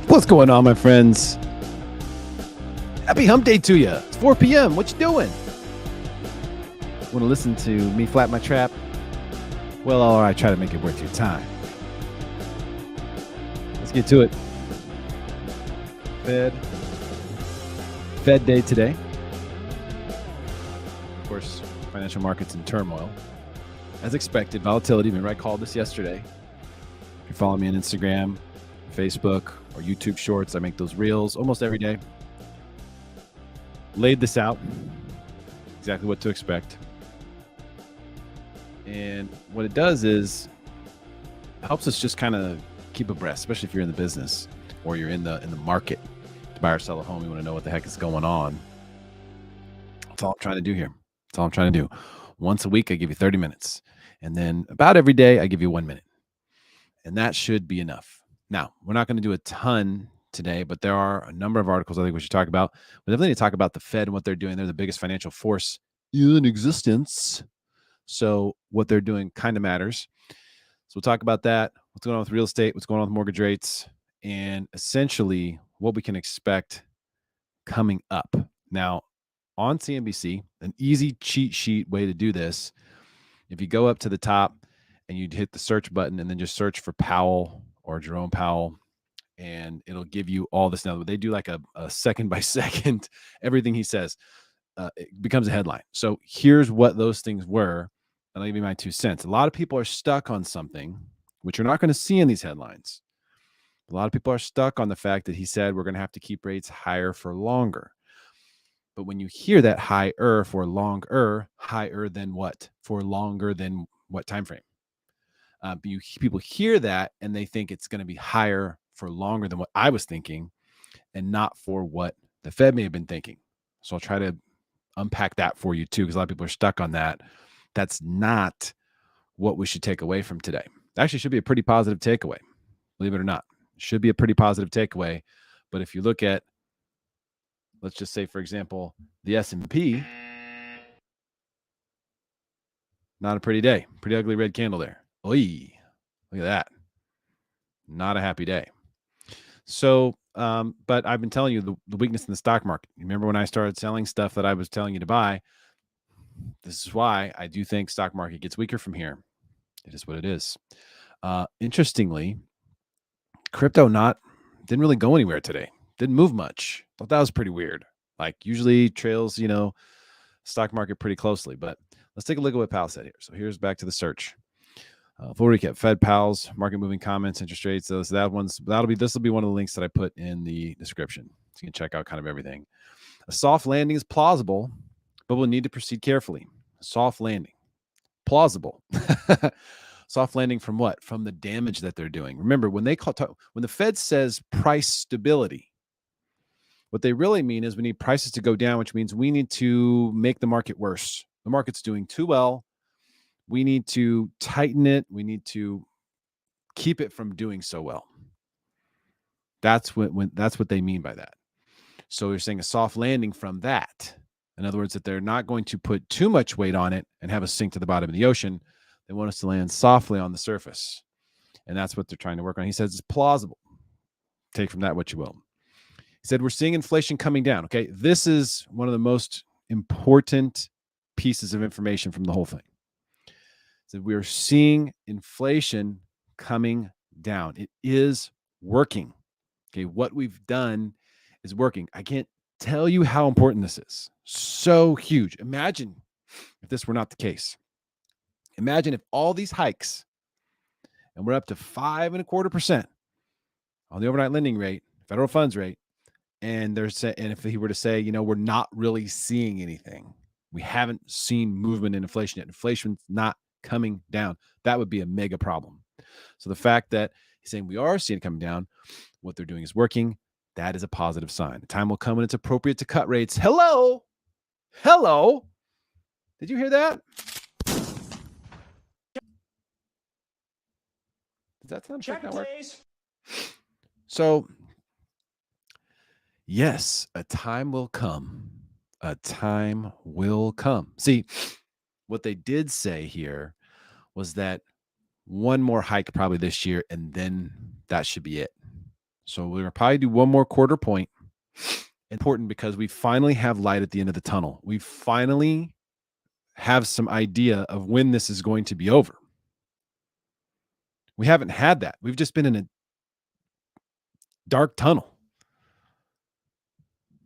What's going on, my friends? Happy hump day to you. It's 4 p.m. What you doing? Want to listen to me flap my trap? Well, all right, try to make it worth your time. Let's get to it. Fed day today. Of course, financial markets in turmoil. As expected, volatility. Remember, I called this yesterday. If you're following me on Instagram, Facebook, or YouTube Shorts, I make those reels almost every day. Laid this out, exactly what to expect. And what it does is helps us just kind of keep abreast, especially if you're in the business or you're in the market to buy or sell a home. You want to know what the heck is going on. That's all I'm trying to do here. That's all I'm trying to do. Once a week, I give you 30 minutes. And then about every day, I give you 1 minute. And that should be enough. Now, we're not going to do a ton today, but there are a number of articles I think we should talk about. We definitely need to talk about the Fed and what they're doing. They're the biggest financial force in existence. So what they're doing kind of matters. So we'll talk about that, what's going on with real estate, what's going on with mortgage rates, and essentially what we can expect coming up. Now, on CNBC, an easy cheat sheet way to do this, if you go up to the top and you hit the search button and then just search for Powell or Jerome Powell, and it'll give you all this. Now, they do like a second by second, everything he says it becomes a headline. So here's what those things were, and I'll give you my 2 cents. A lot of people are stuck on something, which you're not going to see in these headlines. A lot of people are stuck on the fact that he said we're going to have to keep rates higher for longer. But when you hear that higher for longer, higher than what? For longer than what time frame? People hear that and they think it's going to be higher for longer than what I was thinking and not for what the Fed may have been thinking. So I'll try to unpack that for you too, because a lot of people are stuck on that. That's not what we should take away from today. Actually, should be a pretty positive takeaway, believe it or not. Should be a pretty positive takeaway. But if you look at, let's just say, for example, the S&P, not a pretty day. Pretty ugly red candle there. Oy, look at that. Not a happy day. So, but I've been telling you the weakness in the stock market. Remember when I started selling stuff that I was telling you to buy? This is why I do think stock market gets weaker from here. It is what it is. Interestingly, crypto didn't really go anywhere today. Didn't move much. Thought that was pretty weird. Like usually trails, stock market pretty closely. But let's take a look at what Powell said here. So here's back to the search. Full recap: Fed Powell's market moving comments, interest rates. So this will be one of the links that I put in the description. So you can check out kind of everything. A soft landing is plausible, but we'll need to proceed carefully. A soft landing, plausible. Soft landing from what? From the damage that they're doing. Remember, when the Fed says price stability, what they really mean is we need prices to go down, which means we need to make the market worse. The market's doing too well. We need to tighten it. We need to keep it from doing so well. That's what they mean by that. So you're saying a soft landing from that. In other words, that they're not going to put too much weight on it and have us sink to the bottom of the ocean. They want us to land softly on the surface. And that's what they're trying to work on. He says it's plausible. Take from that what you will. He said, we're seeing inflation coming down. Okay. This is one of the most important pieces of information from the whole thing. So we are seeing inflation coming down. It is working. Okay. What we've done is working. I can't tell you how important this is. So huge. Imagine if this were not the case. Imagine if all these hikes, and we're up to 5.25% on the overnight lending rate, federal funds rate, and if he were to say, we're not really seeing anything. We haven't seen movement in inflation yet. Inflation's not coming down. That would be a mega problem. So the fact that he's saying we are seeing it coming down, what they're doing is working, that is a positive sign. The time will come when it's appropriate to cut rates. Hello. Did you hear that? Does that sound check network? So, yes, a time will come. A time will come. See, what they did say here was that one more hike probably this year, and then that should be it. So we're gonna probably do one more quarter point. Important because we finally have light at the end of the tunnel. We finally have some idea of when this is going to be over. We haven't had that. We've just been in a dark tunnel.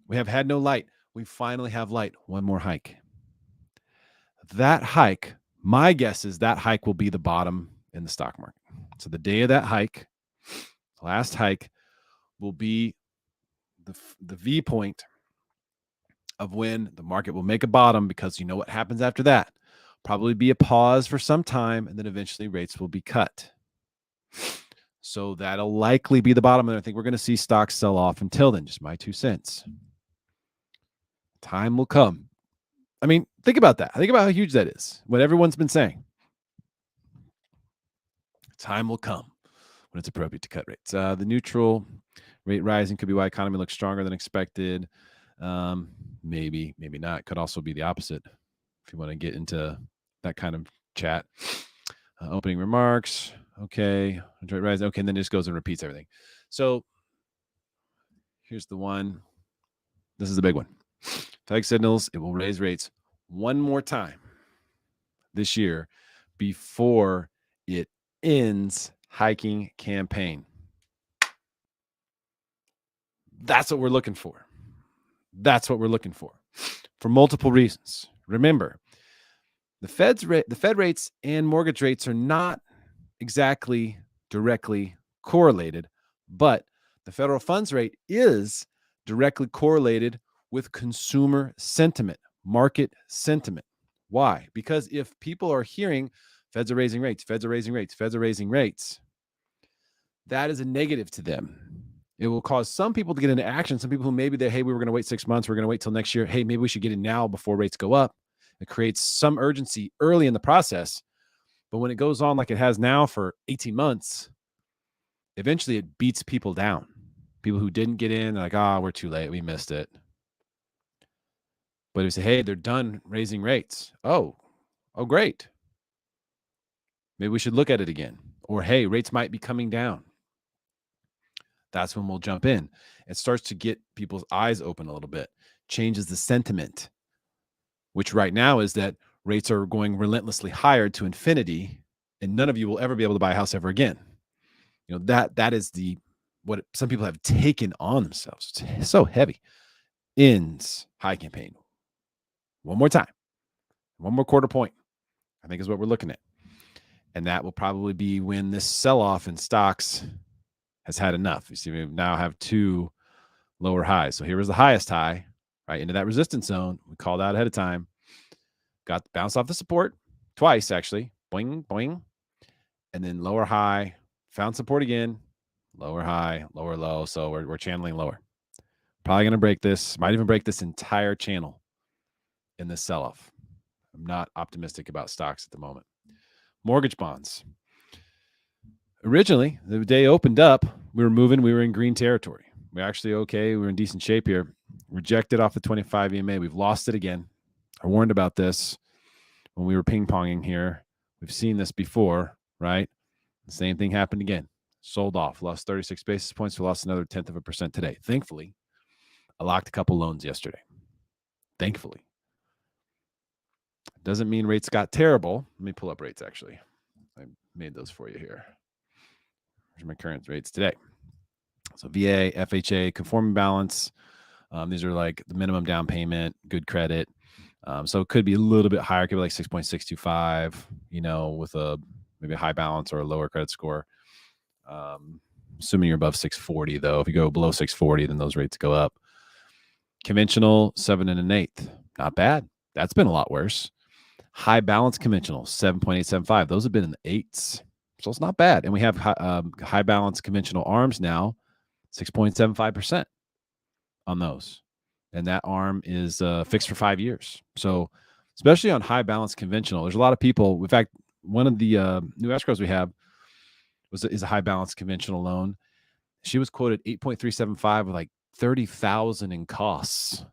We have had no light. We finally have light. One more hike. That hike, my guess is that hike will be the bottom in the stock market. So the day of that hike, last hike, will be the V point of when the market will make a bottom, because you know what happens after that. Probably be a pause for some time, and then eventually rates will be cut. So that'll likely be the bottom, and I think we're going to see stocks sell off until then. Just my 2 cents. Time will come. I mean, think about that. Think about how huge that is. What everyone's been saying. Time will come when it's appropriate to cut rates. The neutral rate rising could be why economy looks stronger than expected. Maybe not. Could also be the opposite if you want to get into that kind of chat. Opening remarks. Okay. Rate rising. Okay. And then it just goes and repeats everything. So here's the one. This is the big one. Fed signals it will raise rates one more time this year before it ends hiking campaign. That's what we're looking for. That's what we're looking for multiple reasons. Remember, the Fed rates and mortgage rates are not exactly directly correlated, but the federal funds rate is directly correlated with consumer sentiment, market sentiment. Why? Because if people are hearing Feds are raising rates, Feds are raising rates, Feds are raising rates, that is a negative to them. It will cause some people to get into action. Some people who maybe hey, we were going to wait 6 months, we're going to wait till next year. Hey, maybe we should get in now before rates go up. It creates some urgency early in the process. But when it goes on like it has now for 18 months, eventually it beats people down. People who didn't get in, they're like, we're too late. We missed it. But if you say, hey, they're done raising rates. Oh, great. Maybe we should look at it again. Or, hey, rates might be coming down. That's when we'll jump in. It starts to get people's eyes open a little bit, changes the sentiment, which right now is that rates are going relentlessly higher to infinity, and none of you will ever be able to buy a house ever again. You know, that is what some people have taken on themselves. It's so heavy. Ends high campaign. One more time. One more quarter point, I think is what we're looking at. And that will probably be when this sell-off in stocks has had enough. You see, we now have 2 lower highs. So here was the highest high, right into that resistance zone. We called out ahead of time. Got bounced off the support twice, actually. Boing, boing. And then lower high, found support again. Lower high, lower low. So we're channeling lower. Probably going to break this. Might even break this entire channel in this sell-off. I'm not optimistic about stocks at the moment. Mortgage bonds. Originally, the day opened up, we were moving. We were in green territory. We're actually okay. We're in decent shape here. Rejected off the 25 EMA. We've lost it again. I warned about this when we were ping-ponging here. We've seen this before, right? The same thing happened again. Sold off. Lost 36 basis points. We lost another 0.1% today. Thankfully, I locked a couple loans yesterday. Thankfully. Doesn't mean rates got terrible. Let me pull up rates, actually. I made those for you here. Here's my current rates today. So VA, FHA, conforming balance. These are like the minimum down payment, good credit. So it could be a little bit higher. It could be like 6.625, with maybe a high balance or a lower credit score. Assuming you're above 640, though. If you go below 640, then those rates go up. Conventional, 7 1/8. Not bad. That's been a lot worse. High balance conventional, 7.875. Those have been in the 8s. So it's not bad. And we have high balance conventional arms now, 6.75% on those. And that arm is fixed for 5 years. So especially on high balance conventional, there's a lot of people. In fact, one of the new escrows we have is a high balance conventional loan. She was quoted 8.375 with like 30,000 in costs.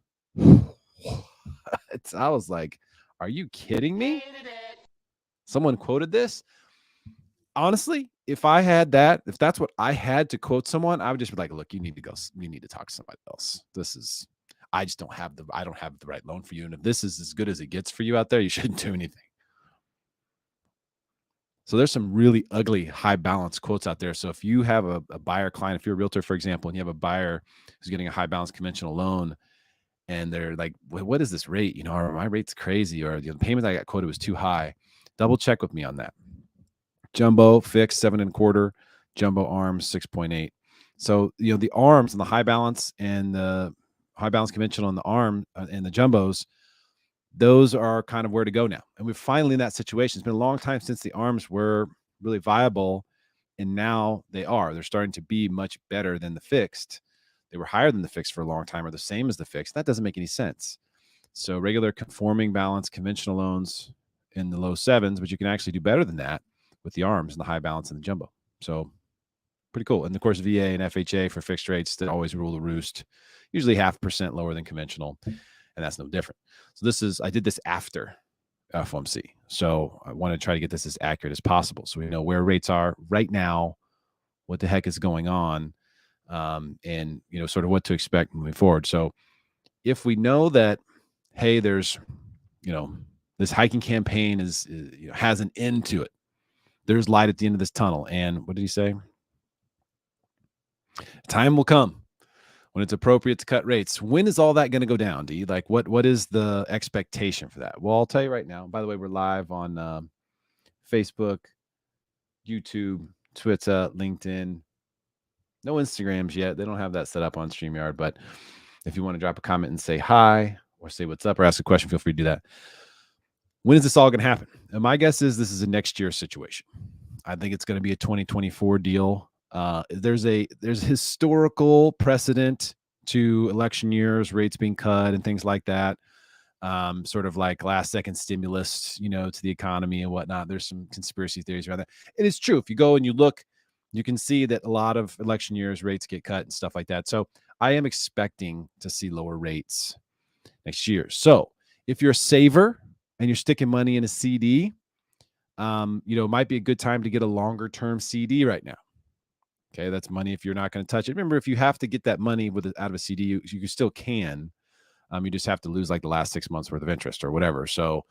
I was like, Are you kidding me? Someone quoted this. Honestly, if I had that, if that's what I had to quote someone, I would just be like, look, you need to go, you need to talk to somebody else. I just don't have the right loan for you. And if this is as good as it gets for you out there, you shouldn't do anything. So there's some really ugly high balance quotes out there. So if you have a buyer client, if you're a realtor, for example, and you have a buyer who's getting a high balance conventional loan, and they're like, what is this rate? Or my rate's crazy, or the payment I got quoted was too high. Double check with me on that. Jumbo fixed 7.25, jumbo arms 6.8. So the arms and the high balance and the high balance conventional and the arm and the jumbos, those are kind of where to go now. And we're finally in that situation. It's been a long time since the arms were really viable, and now they are. They're starting to be much better than the fixed. They were higher than the fixed for a long time, or the same as the fixed. That doesn't make any sense. So regular conforming balance conventional loans in the low sevens, but you can actually do better than that with the arms and the high balance and the jumbo. So pretty cool. And of course, VA and FHA for fixed rates that always rule the roost, usually 0.5% lower than conventional, and that's no different. So I did this after FOMC. So I want to try to get this as accurate as possible, so we know where rates are right now, what the heck is going on, and sort of what to expect moving forward. So if we know that, hey, there's this hiking campaign has an end to it, there's light at the end of this tunnel, and what did he say? Time will come when it's appropriate to cut rates. When is all that going to go down, D? Like, what is the expectation for that? Well, I'll tell you right now. By the way, we're live on Facebook, YouTube, Twitter, LinkedIn. No Instagrams yet. They don't have that set up on StreamYard. But if you want to drop a comment and say hi or say what's up or ask a question, feel free to do that. When is this all going to happen? And my guess is this is a next year situation. I think it's going to be a 2024 deal. There's historical precedent to election years, rates being cut and things like that. Sort of like last second stimulus, to the economy and whatnot. There's some conspiracy theories around that. It is true. If you go and you look, you can see that a lot of election years rates get cut and stuff like that. So I am expecting to see lower rates next year. So if you're a saver and you're sticking money in a CD, it might be a good time to get a longer term CD right now. Okay, that's money if you're not going to touch it. Remember, if you have to get that money out of a CD, you still can. You just have to lose like the last 6 months worth of interest or whatever. So,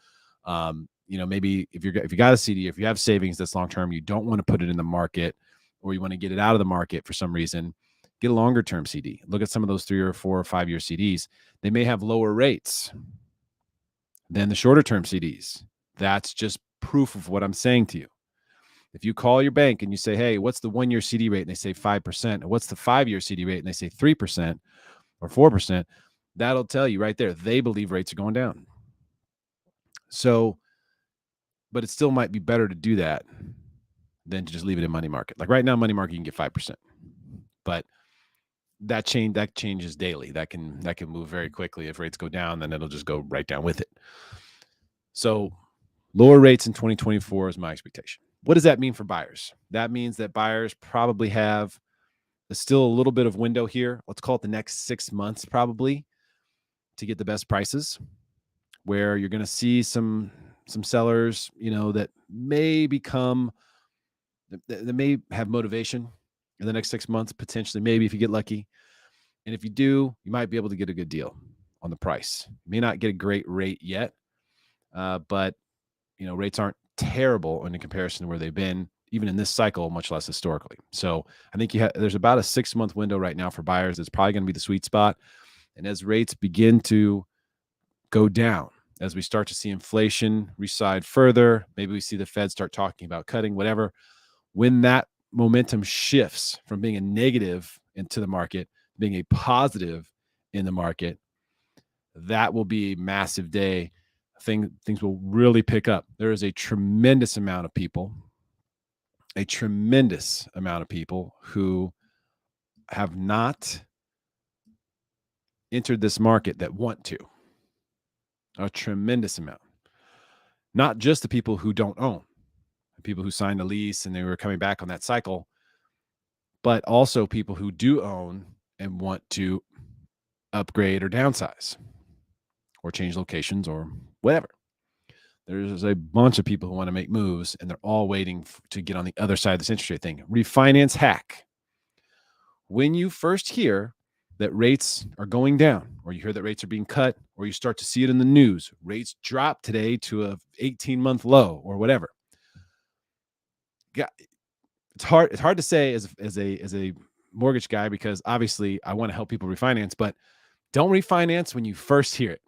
maybe if you got a CD, if you have savings that's long term, you don't want to put it in the market, or you want to get it out of the market for some reason, get a longer term CD. Look at some of those 3 or 4 or 5 year CDs. They may have lower rates than the shorter term CDs. That's just proof of what I'm saying to you. If you call your bank and you say, hey, what's the 1 year CD rate? And they say 5%. And what's the 5 year CD rate? And they say 3% or 4%. That'll tell you right there, they believe rates are going down. So, but it still might be better to do that than to just leave it in money market. Like right now, money market, you can get 5%, but that changes daily. That can move very quickly. If rates go down, then it'll just go right down with it. So lower rates in 2024 is my expectation. What does that mean for buyers? That means that buyers probably have still a little bit of window here. Let's call it the next 6 months probably to get the best prices, where you're going to see some sellers, that may that may have motivation in the next 6 months, potentially, maybe if you get lucky. And if you do, you might be able to get a good deal on the price. You may not get a great rate yet, but rates aren't terrible in comparison to where they've been, even in this cycle, much less historically. So I think there's about a 6 month window right now for buyers. It's probably going to be the sweet spot. And as rates begin to go down, as we start to see inflation recede further, maybe we see the Fed start talking about cutting, whatever, when that momentum shifts from being a negative into the market, being a positive in the market, that will be a massive day. Things will really pick up. There is a tremendous amount of people who have not entered this market that want to. A tremendous amount. Not just the people who don't own, the people who signed a lease and they were coming back on that cycle, but also people who do own and want to upgrade or downsize or change locations or whatever. There's a bunch of people who want to make moves, and they're all waiting to get on the other side of this interest rate thing. Refinance hack. When you first hear that rates are going down, or you hear that rates are being cut, or you start to see it in the news, rates drop today to a 18-month low or whatever. It's hard to say as a mortgage guy, because obviously I want to help people refinance, but don't refinance when you first hear it.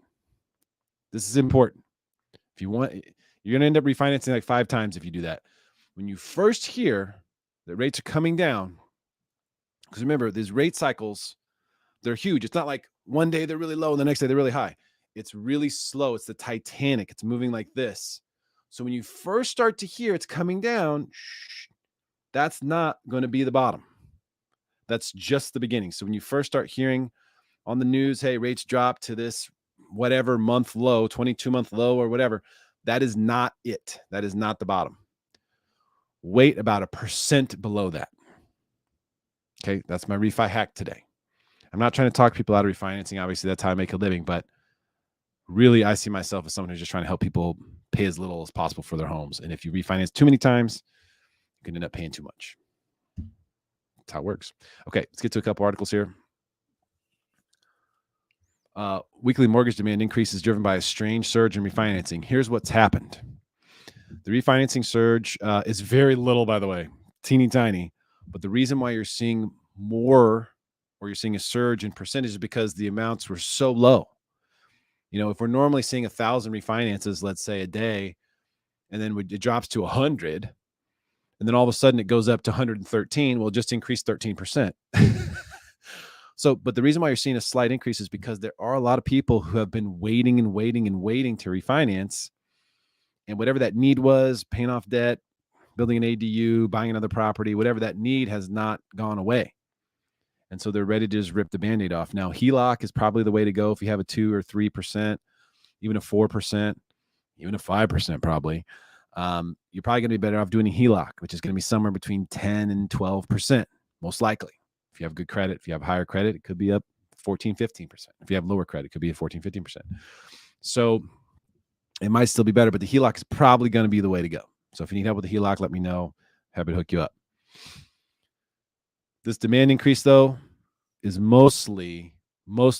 This is important. If you want, you're going to end up refinancing like 5 times if you do that. When you first hear that rates are coming down, because remember, these rate cycles, they're huge. It's not like one day they're really low and the next day they're really high. It's really slow. It's the Titanic. It's moving like this. So when you first start to hear it's coming down, that's not going to be the bottom. That's just the beginning. So when you first start hearing on the news, hey, rates dropped to this whatever month low, 22-month low or whatever, that is not it. That is not the bottom. Wait about 1% below that. Okay, that's my refi hack today. I'm not trying to talk people out of refinancing. Obviously, that's how I make a living. But really, I see myself as someone who's just trying to help people pay as little as possible for their homes. And if you refinance too many times, you can end up paying too much. That's how it works. Okay, let's get to a couple articles here. Weekly mortgage demand increases driven by a strange surge in refinancing. Here's what's happened. The refinancing surge is very little, by the way, teeny tiny. But the reason why you're seeing more, or you're seeing a surge in percentage, is because the amounts were so low. You know, if we're normally seeing 1,000 refinances, let's say a day, and then it drops to 100, and then all of a sudden it goes up to 113, well, just increase 13%. So, but the reason why you're seeing a slight increase is because there are a lot of people who have been waiting and waiting and waiting to refinance. And whatever that need was, paying off debt, building an ADU, buying another property, whatever that need has not gone away. And so they're ready to just rip the Band-Aid off. Now, HELOC is probably the way to go if you have a 2 or 3%, even a 4%, even a 5% probably. You're probably going to be better off doing a HELOC, which is going to be somewhere between 10 and 12%, most likely. If you have good credit, if you have higher credit, it could be up 14, 15%. If you have lower credit, it could be at 14, 15%. So it might still be better, but the HELOC is probably going to be the way to go. So if you need help with the HELOC, let me know. Happy to hook you up. This demand increase, though, is mostly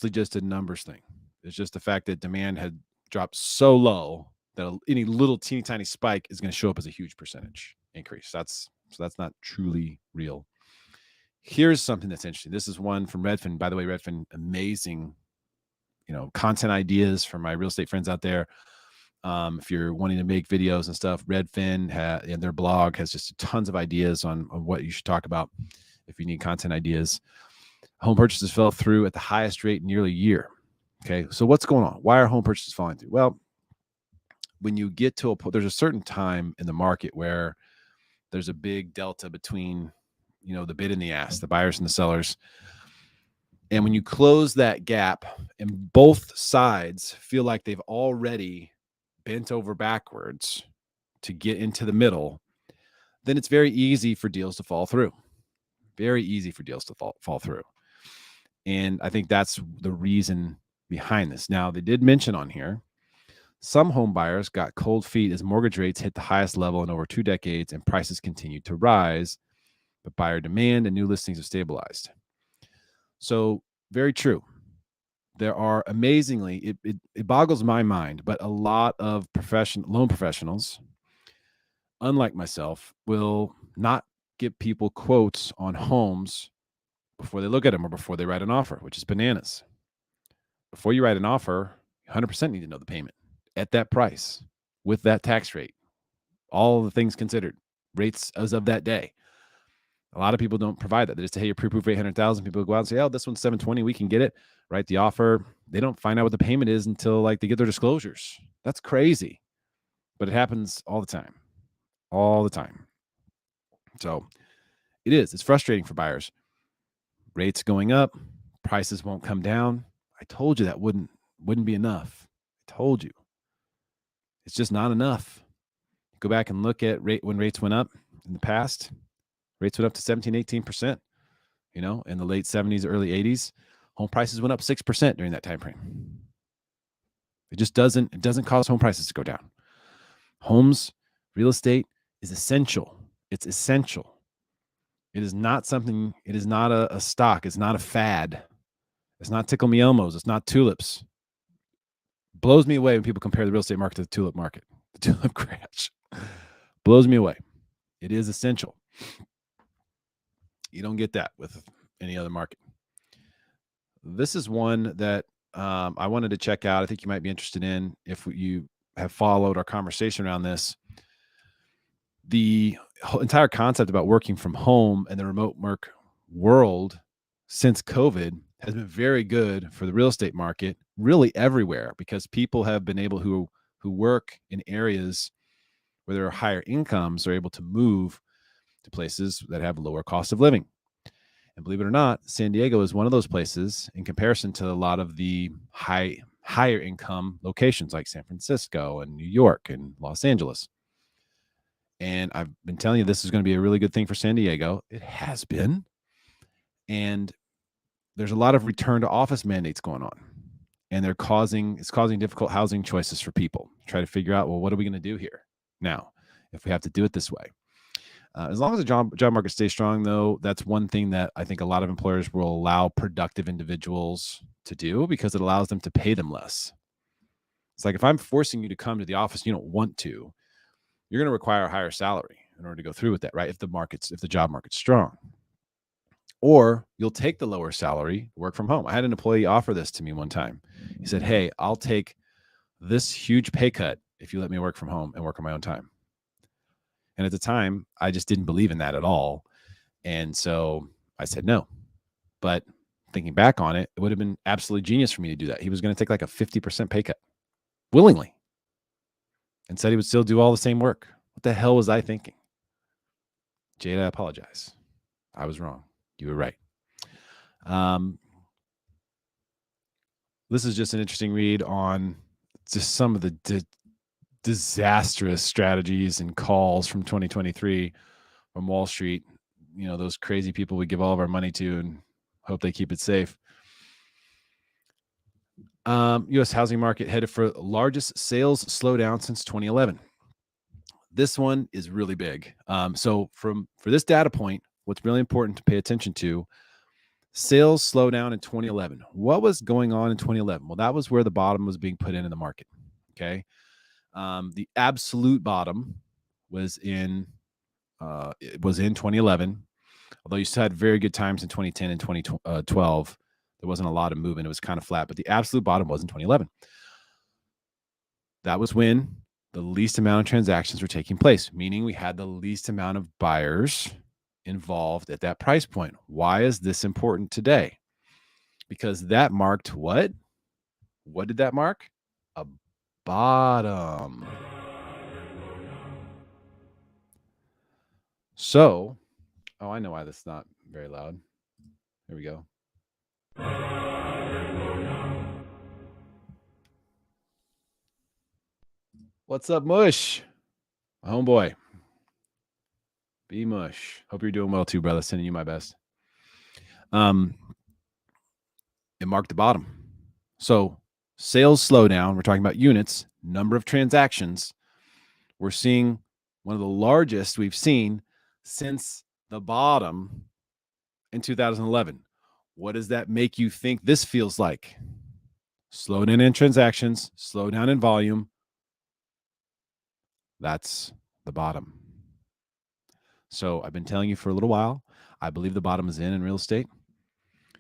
just a numbers thing. It's just the fact that demand had dropped so low that any little teeny tiny spike is going to show up as a huge percentage increase. That's not truly real. Here's something that's interesting. This is one from Redfin. By the way, Redfin, amazing, content ideas for my real estate friends out there. If you're wanting to make videos and stuff, Redfin and their blog has just tons of ideas on what you should talk about if you need content ideas. Home purchases fell through at the highest rate in nearly a year. Okay, so what's going on? Why are home purchases falling through? Well, when you get to there's a certain time in the market where there's a big delta between the bid and the ask, the buyers and the sellers. And when you close that gap and both sides feel like they've already bent over backwards to get into the middle, then it's very easy for deals to fall through. Very easy for deals to fall through. And I think that's the reason behind this. Now, they did mention on here, some home buyers got cold feet as mortgage rates hit the highest level in over 2 decades and prices continued to rise, but buyer demand and new listings have stabilized. So very true. There are amazingly, it boggles my mind, but a lot of loan professionals, unlike myself, will not give people quotes on homes before they look at them or before they write an offer, which is bananas. Before you write an offer, 100% need to know the payment at that price with that tax rate, all the things considered, rates as of that day. A lot of people don't provide that. They just say, hey, your pre-approved for $800,000. People go out and say, oh, this one's $720. We can get it. Write the offer. They don't find out what the payment is until they get their disclosures. That's crazy. But it happens all the time. All the time. So it is. It's frustrating for buyers. Rates going up. Prices won't come down. I told you that wouldn't be enough. I told you. It's just not enough. Go back and look at when rates went up in the past. Rates went up to 17, 18%, in the late 70s, early 80s. Home prices went up 6% during that time frame. It just doesn't cause home prices to go down. Homes, real estate is essential. It's essential. It is not something, it is not a stock. It's not a fad. It's not tickle me elmos. It's not tulips. Blows me away when people compare the real estate market to the tulip market, the tulip crash. Blows me away. It is essential. You don't get that with any other market. This is one that I wanted to check out. I think you might be interested in if you have followed our conversation around this. The entire concept about working from home and the remote work world since COVID has been very good for the real estate market, really everywhere, because people have been able who work in areas where there are higher incomes are able to move to places that have lower cost of living. And believe it or not, San Diego is one of those places in comparison to a lot of the higher income locations like San Francisco and New York and Los Angeles. And I've been telling you this is going to be a really good thing for San Diego. It has been. And there's a lot of return to office mandates going on. And it's causing difficult housing choices for people. Try to figure out, well, what are we going to do here now if we have to do it this way? As long as the job market stays strong, though, that's one thing that I think a lot of employers will allow productive individuals to do because it allows them to pay them less. It's like if I'm forcing you to come to the office, you don't want to, you're going to require a higher salary in order to go through with that, right? If the job market's strong. Or you'll take the lower salary, work from home. I had an employee offer this to me one time. He said, hey, I'll take this huge pay cut if you let me work from home and work on my own time. And at the time, I just didn't believe in that at all. And so I said no. But thinking back on it, it would have been absolutely genius for me to do that. He was going to take like a 50% pay cut willingly and said he would still do all the same work. What the hell was I thinking? Jada, I apologize. I was wrong. You were right. This is just an interesting read on just some of the disastrous strategies and calls from 2023 from Wall Street. You know, those crazy people we give all of our money to and hope they keep it safe. U.S. housing market headed for largest sales slowdown since 2011. This one is really big. So for this data point, what's really important to pay attention to, sales slowdown in 2011. What was going on in 2011? Well, that was where the bottom was being put in the market. Okay. The absolute bottom was in 2011, although you still had very good times in 2010 and 2012. There wasn't a lot of movement. It was kind of flat, but the absolute bottom was in 2011. That was when the least amount of transactions were taking place, meaning we had the least amount of buyers involved at that price point. Why is this important today? Because that marked what? What did that mark? A bottom. So, I know why this is not very loud. Here we go. What's up, Mush? My homeboy. B Mush. Hope you're doing well too, brother. Sending you my best. It marked the bottom. So sales slowdown. We're talking about units, number of transactions. We're seeing one of the largest we've seen since the bottom in 2011. What does that make you think this feels like? Slowdown in transactions, slowdown in volume. That's the bottom. So I've been telling you for a little while, I believe the bottom is in real estate.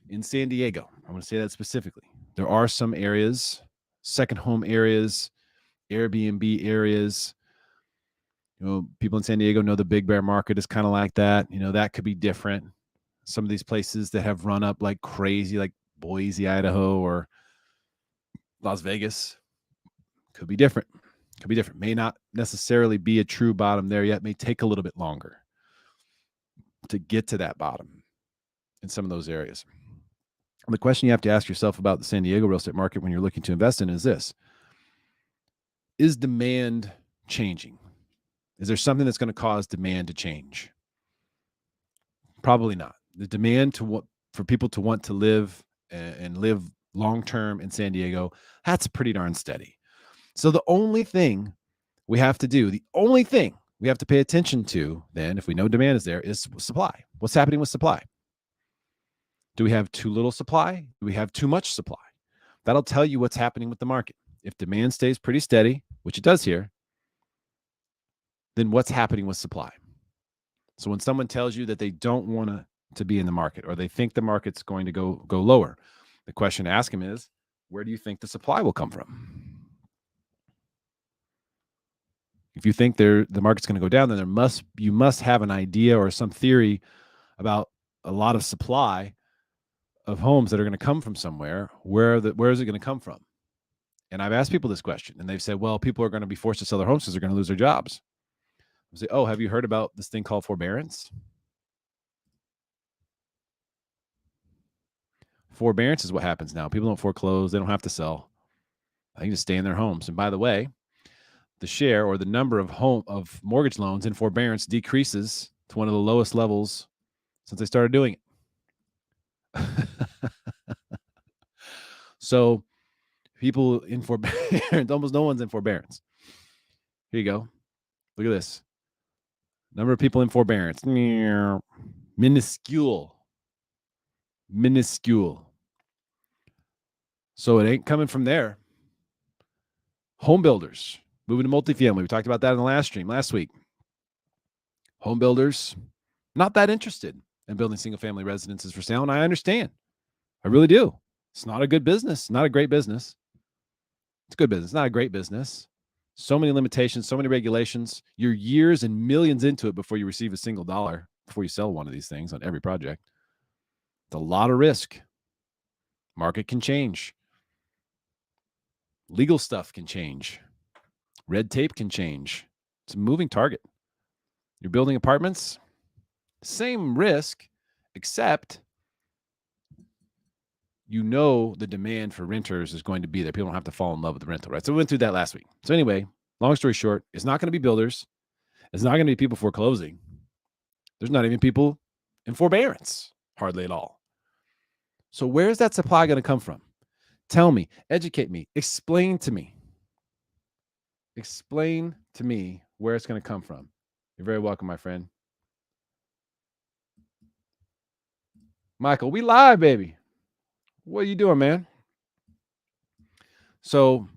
In San Diego, I want to say that specifically. There are some areas, second home areas, Airbnb areas. You know, people in San Diego know the Big Bear market is kind of like that. You know, that could be different. Some of these places that have run up like crazy, like Boise, Idaho, or Las Vegas, could be different. Could be different. May not necessarily be a true bottom there yet. May take a little bit longer to get to that bottom in some of those areas. And the question you have to ask yourself about the San Diego real estate market when you're looking to invest in is this: is demand changing? Is there something that's going to cause demand to change? Probably not. The demand for people to want to live and live long-term in San Diego, that's pretty darn steady. So the only thing we have to do, the only thing we have to pay attention to then, if we know demand is there, is supply. What's happening with supply? Do we have too little supply? Do we have too much supply? That'll tell you what's happening with the market. If demand stays pretty steady, which it does here, then what's happening with supply? So when someone tells you that they don't want to be in the market, or they think the market's going to go lower, the question to ask them is, where do you think the supply will come from? If you think the market's going to go down, then you must have an idea or some theory about a lot of supply of homes that are going to come from somewhere. Where is it going to come from? And I've asked people this question, and they've said, well, people are going to be forced to sell their homes because they're going to lose their jobs. I say, oh, have you heard about this thing called forbearance? Forbearance is what happens now. People don't foreclose. They don't have to sell. They can just stay in their homes. And by the way, the share or the number of mortgage loans in forbearance decreases to one of the lowest levels since they started doing it. So people in forbearance, almost no one's in forbearance. Here you go. Look at this. Number of people in forbearance. Minuscule. So it ain't coming from there. Home builders moving to multifamily. We talked about that in the last stream last week. Home builders not that interested in building single-family residences for sale, and I understand. I really do. It's not a good business, not a great business. It's a good business, not a great business. So many limitations, so many regulations. You're years and millions into it before you receive a single dollar, before you sell one of these things on every project. It's a lot of risk. Market can change. Legal stuff can change. Red tape can change. It's a moving target. You're building apartments, same risk, except you know the demand for renters is going to be there. People don't have to fall in love with the rental, right? So we went through that last week. So anyway, long story short, it's not going to be builders. It's not going to be people foreclosing. There's not even people in forbearance, hardly at all. So where's that supply going to come from? Tell me, educate me, explain to me. Explain to me where it's going to come from. You're very welcome, my friend. Michael, we live, baby. What are you doing, man? So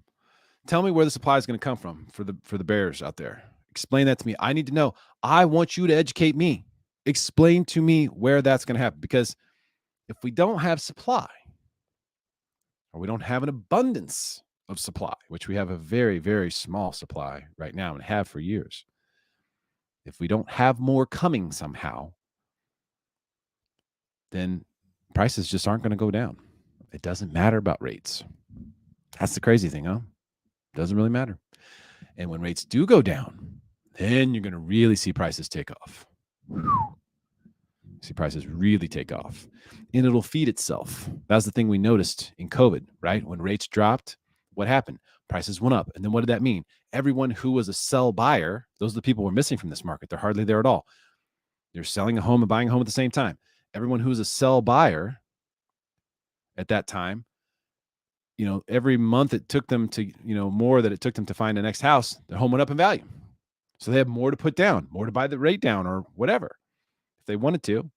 tell me where the supply is going to come from for the bears out there. Explain that to me. I need to know. I want you to educate me. Explain to me where that's going to happen. Because if we don't have supply, or we don't have an abundance of supply, which we have a very, very small supply right now and have for years, if we don't have more coming somehow, then prices just aren't going to go down. It doesn't matter about rates. That's the crazy thing, huh? Doesn't really matter. And when rates do go down, then you're going to really see prices take off. See prices really take off. And it'll feed itself. That's the thing we noticed in COVID, right? When rates dropped, what happened? Prices went up. And then what did that mean? Everyone who was a sell buyer, those are the people we're missing from this market. They're hardly there at all. They're selling a home and buying a home at the same time. Everyone who was a sell buyer at that time, every month it took them to, more that it took them to find the next house, their home went up in value. So they have more to put down, more to buy the rate down or whatever, if they wanted to,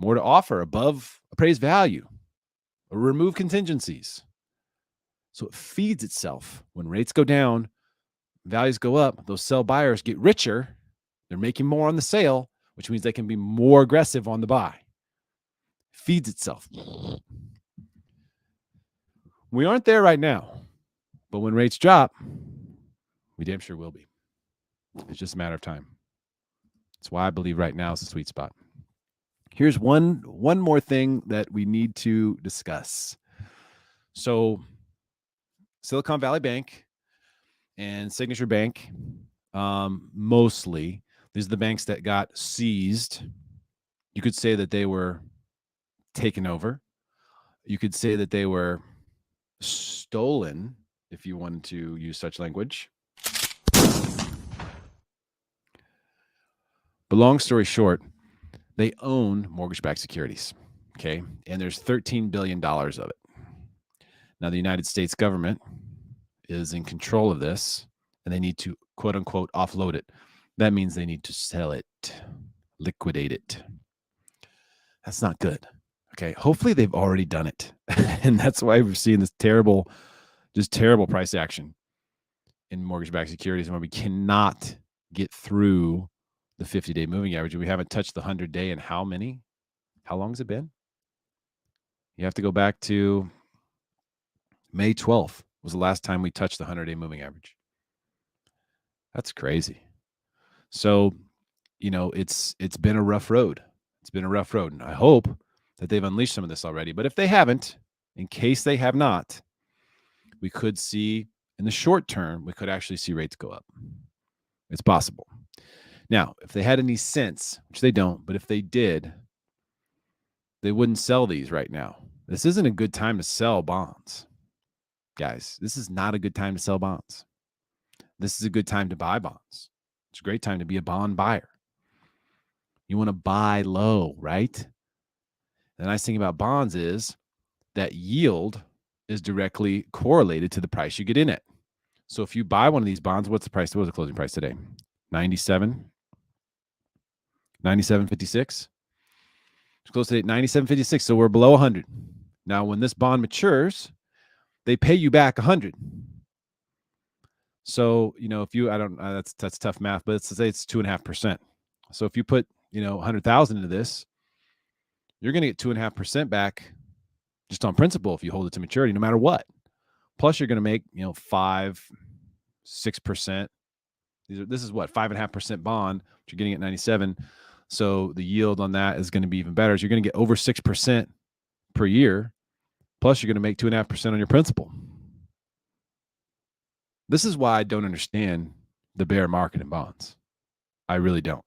more to offer above appraised value or remove contingencies. So it feeds itself. When rates go down, values go up, those sell buyers get richer. They're making more on the sale, which means they can be more aggressive on the buy. It feeds itself. We aren't there right now, but when rates drop, we damn sure will be. It's just a matter of time. That's why I believe right now is the sweet spot. Here's one more thing that we need to discuss. So Silicon Valley Bank and Signature Bank, mostly, these are the banks that got seized. You could say that they were taken over. You could say that they were stolen, if you wanted to use such language. But long story short, they own mortgage-backed securities, okay? And there's $13 billion of it. Now, the United States government is in control of this, and they need to quote unquote offload it. That means they need to sell it, liquidate it. That's not good. Okay. Hopefully they've already done it. And that's why we're seeing this terrible price action in mortgage-backed securities, where we cannot get through the 50-day moving average. We haven't touched the 100-day in how long has it been? You have to go back to May 12th was the last time we touched the 100-day moving average. That's crazy. So, it's been a rough road. It's been a rough road. And I hope that they've unleashed some of this already. But if they haven't, in case they have not, we could see in the short term, we could actually see rates go up. It's possible. Now, if they had any sense, which they don't, but if they did, they wouldn't sell these right now. This isn't a good time to sell bonds. Guys, this is not a good time to sell bonds. This is a good time to buy bonds. It's a great time to be a bond buyer. You want to buy low, right? The nice thing about bonds is that yield is directly correlated to the price you get in it. So if you buy one of these bonds, what's the price? What was the closing price today? 97.56. It's close to 97.56. So we're below 100. Now, when this bond matures, they pay you back 100. So, if you, that's tough math, but let's say it's 2.5%. So if you put, 100,000 into this, you're going to get 2.5% back just on principal if you hold it to maturity, no matter what. Plus, you're going to make, 5, 6%. This is what, 5.5% bond, but you're getting at 97. So the yield on that is going to be even better. So you're going to get over 6% per year. Plus, you're going to make 2.5% on your principal. This is why I don't understand the bear market in bonds. I really don't.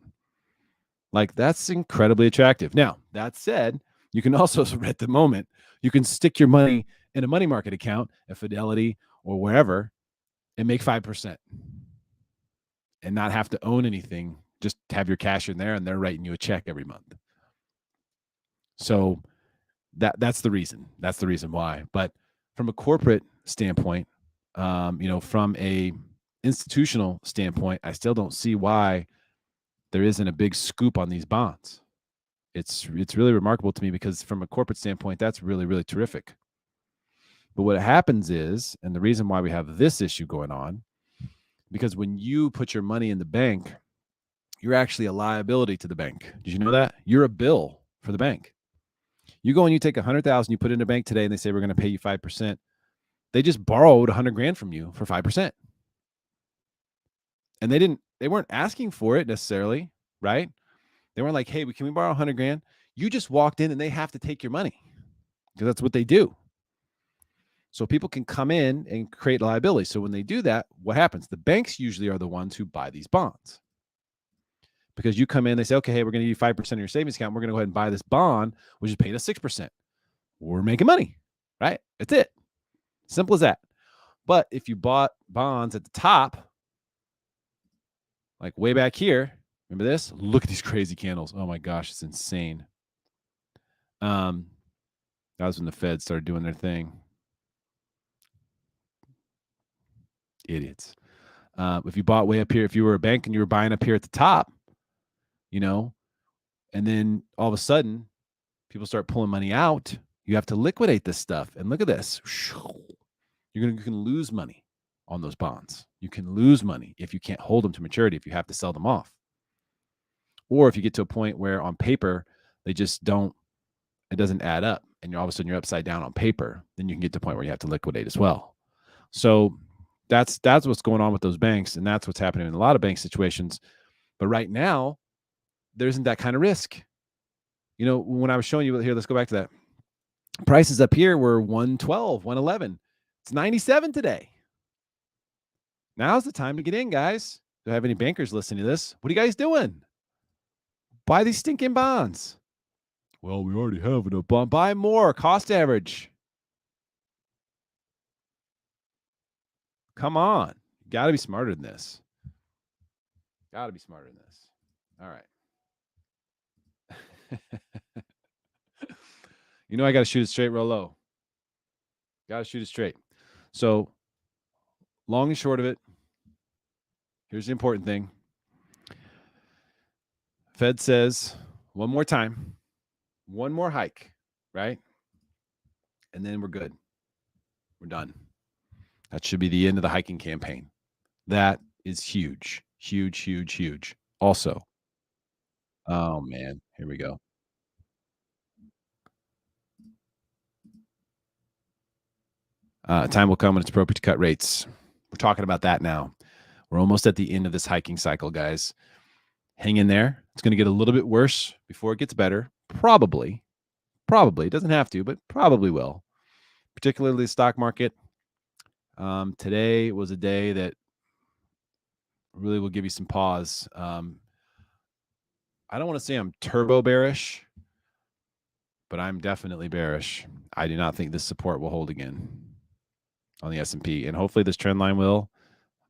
Like, that's incredibly attractive. Now, that said, you can also, at the moment, you can stick your money in a money market account at Fidelity or wherever and make 5% and not have to own anything. Just have your cash in there and they're writing you a check every month. So that's the reason. That's the reason why. But from a corporate standpoint, from a institutional standpoint, I still don't see why there isn't a big scoop on these bonds. It's really remarkable to me because from a corporate standpoint, that's really, really terrific. But what happens is, and the reason why we have this issue going on, because when you put your money in the bank, you're actually a liability to the bank. Did you know that? You're a bill for the bank. You go and you take 100,000, you put it in a bank today, and they say we're going to pay you 5%. They just borrowed 100 grand from you for 5%. And they weren't asking for it necessarily, right? They weren't like, hey, can we borrow 100 grand? You just walked in and they have to take your money because that's what they do. So people can come in and create liability. So when they do that, what happens? The banks usually are the ones who buy these bonds. Because you come in, they say, okay, hey, we're going to give you 5% of your savings account. We're going to go ahead and buy this bond, which is paying us 6%. We're making money, right? That's it. Simple as that. But if you bought bonds at the top, like way back here, remember this? Look at these crazy candles. Oh my gosh, it's insane. That was when the Fed started doing their thing. Idiots. If you bought way up here, if you were a bank and you were buying up here at the top, and then all of a sudden people start pulling money out, you have to liquidate this stuff. And look at this. You can lose money on those bonds. You can lose money if you can't hold them to maturity, if you have to sell them off. Or if you get to a point where on paper, they just don't, it doesn't add up and all of a sudden you're upside down on paper, then you can get to a point where you have to liquidate as well. So that's what's going on with those banks. And that's what's happening in a lot of bank situations. But right now, there isn't that kind of risk. When I was showing you here, let's go back to that. Prices up here were 112, 111. It's 97 today. Now's the time to get in, guys. Do I have any bankers listening to this? What are you guys doing? Buy these stinking bonds. Well, we already have enough bond. Buy more. Cost average. Come on. You got to be smarter than this. Got to be smarter than this. All right. I got to shoot it straight real low. Got to shoot it straight. So long and short of it, Here's the important thing. Fed says one more time, one more hike, right? And then we're good. We're done. That should be the end of the hiking campaign. That is huge, huge, huge, huge. Also, oh man, here we go. Time will come when it's appropriate to cut rates. We're talking about that now. We're almost at the end of this hiking cycle, guys. Hang in there. It's going to get a little bit worse before it gets better. Probably. It doesn't have to, but probably will. Particularly the stock market. Today was a day that really will give you some pause. I don't want to say I'm turbo bearish, but I'm definitely bearish. I do not think this support will hold again on the S&P, and hopefully this trend line will,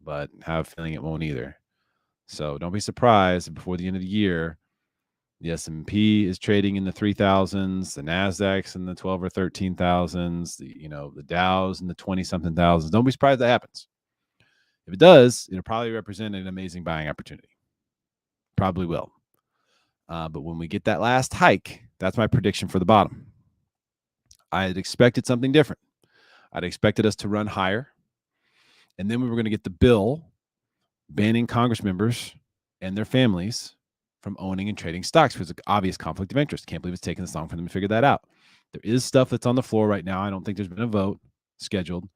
but I have a feeling it won't either. So don't be surprised if before the end of the year, the S&P is trading in the 3,000s, the Nasdaq's in the 12 or 13,000s, the Dow's in the 20-something thousands. Don't be surprised that happens. If it does, it'll probably represent an amazing buying opportunity. Probably will. But when we get that last hike, that's my prediction for the bottom. I had expected something different. I'd expected us to run higher, and then we were going to get the bill banning Congress members and their families from owning and trading stocks because of obvious conflict of interest. Can't believe it's taken this long for them to figure that out. There is stuff that's on the floor right now. I don't think there's been a vote scheduled,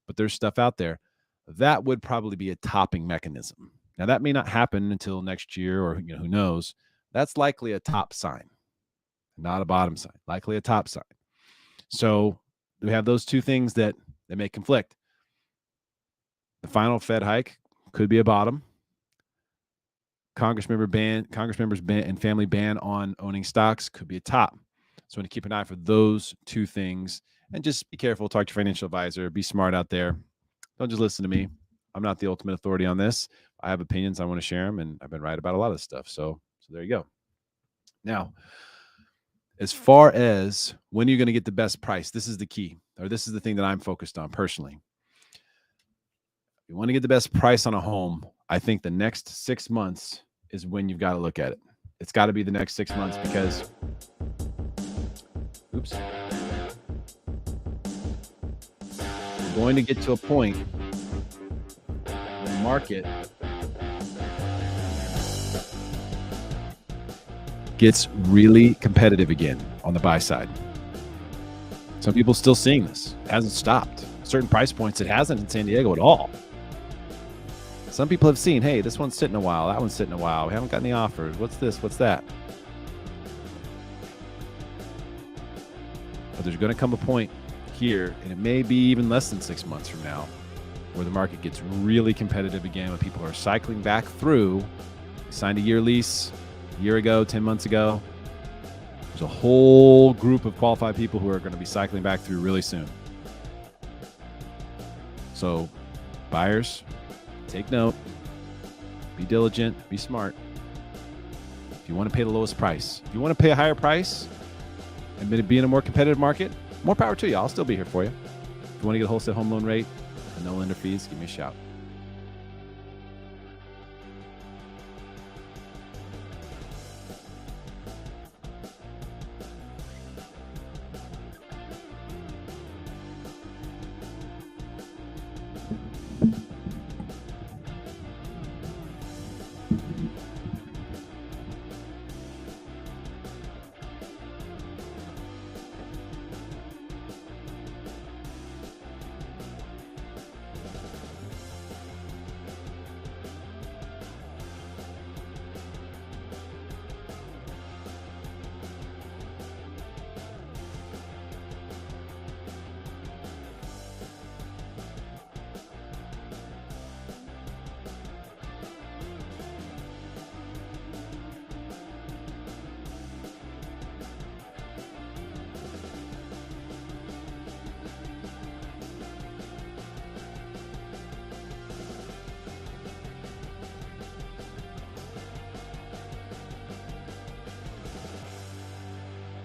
but there's stuff out there. That would probably be a topping mechanism. Now, that may not happen until next year or who knows. That's likely a top sign, not a bottom sign, likely a top sign. So we have those two things that may conflict. The final Fed hike could be a bottom. Congress members ban and family ban on owning stocks could be a top. So we want to keep an eye for those two things and just be careful. Talk to your financial advisor. Be smart out there. Don't just listen to me. I'm not the ultimate authority on this. I have opinions. I want to share them, and I've been right about a lot of this stuff. So there you go. Now, as far as when you're going to get the best price, this is the key, or this is the thing that I'm focused on personally. If you want to get the best price on a home, I think the next 6 months is when you've got to look at it. It's got to be the next 6 months because, we're going to get to a point in the market gets really competitive again on the buy side. Some people still seeing this. It hasn't stopped. Certain price points, it hasn't in San Diego at all. Some people have seen, hey, this one's sitting a while, that one's sitting a while. We haven't got any offers. What's this? What's that? But there's going to come a point here, and it may be even less than 6 months from now, where the market gets really competitive again, when people are cycling back through. They signed a year lease a year ago, 10 months ago. There's a whole group of qualified people who are going to be cycling back through really soon. So buyers, take note, be diligent, be smart. If you want to pay the lowest price, if you want to pay a higher price and be in a more competitive market, more power to you. I'll still be here for you. If you want to get a wholesale home loan rate and no lender fees, give me a shout.